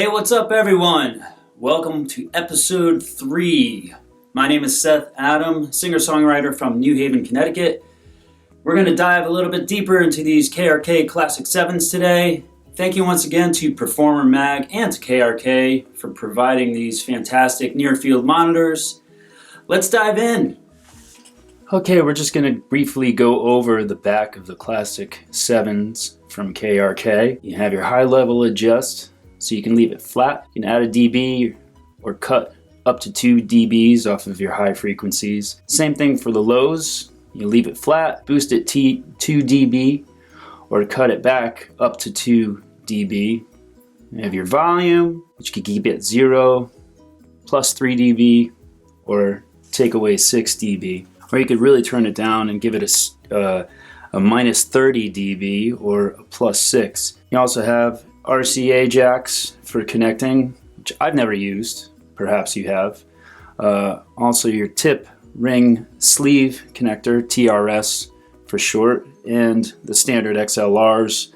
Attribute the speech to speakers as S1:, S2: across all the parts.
S1: Hey, what's up everyone? Welcome to episode 3. My name is Seth Adam, singer-songwriter from New Haven, Connecticut. We're going to dive a little bit deeper into these KRK Classic 7s today. Thank you once again to Performer Mag and to KRK for providing these fantastic near-field monitors. Let's dive in. Okay, we're just going to briefly go over the back of the Classic 7s from KRK. You have your high level adjust. So you can leave it flat, you can add a dB or cut up to 2 dBs off of your high frequencies. Same thing for the lows, you leave it flat, boost it 2 dB or cut it back up to 2 dB. You have your volume, which you can keep it at 0, plus 3 dB or take away 6 dB. Or you could really turn it down and give it a minus 30 dB or a plus 6. You also have RCA jacks for connecting, which I've never used, perhaps you have. Also your tip ring sleeve connector, TRS for short, and the standard XLRs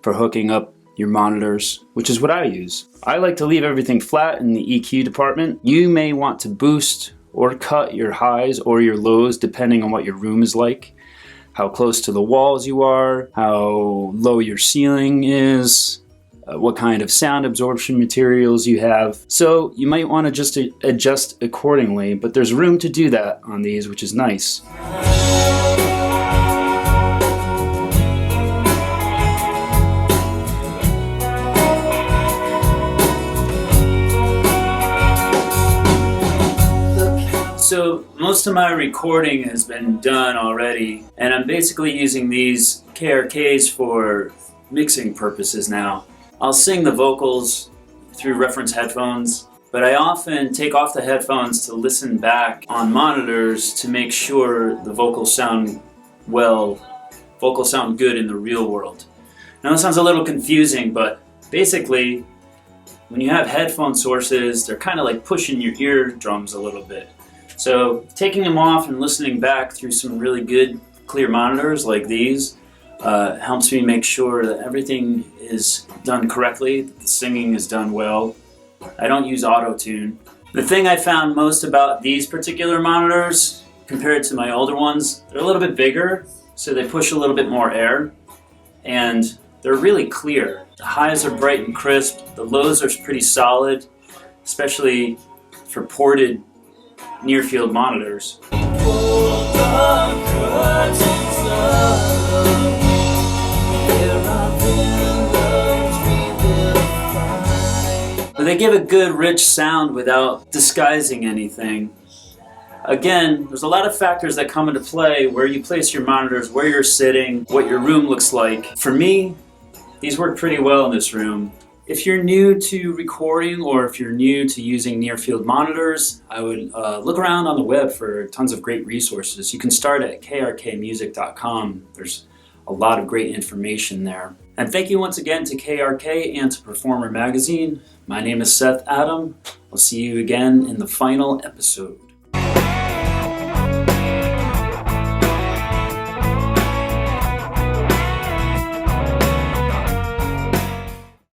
S1: for hooking up your monitors, which is what I use. I like to leave everything flat in the EQ department. You may want to boost or cut your highs or your lows depending on what your room is like, how close to the walls you are, how low your ceiling is, what kind of sound absorption materials you have. So you might want to just adjust accordingly, but there's room to do that on these, which is nice. So most of my recording has been done already, and I'm basically using these KRKs for mixing purposes now. I'll sing the vocals through reference headphones, but I often take off the headphones to listen back on monitors to make sure the vocals sound good in the real world. Now that sounds a little confusing, but basically when you have headphone sources, they're kind of like pushing your eardrums a little bit. So taking them off and listening back through some really good clear monitors like these helps me make sure that everything is done correctly, that the singing is done well. I don't use auto-tune. The thing I found most about these particular monitors compared to my older ones, they're a little bit bigger, so they push a little bit more air, and they're really clear. The highs are bright and crisp, the lows are pretty solid, especially for ported near-field monitors. But they give a good rich sound without disguising anything. Again, there's a lot of factors that come into play: where you place your monitors, where you're sitting, what your room looks like. For me, these work pretty well in this room. If you're new to recording or if you're new to using near-field monitors, I would look around on the web for tons of great resources. You can start at krkmusic.com. There's a lot of great information there. And thank you once again to KRK and to Performer Magazine. My name is Seth Adam. I'll see you again in the final episode.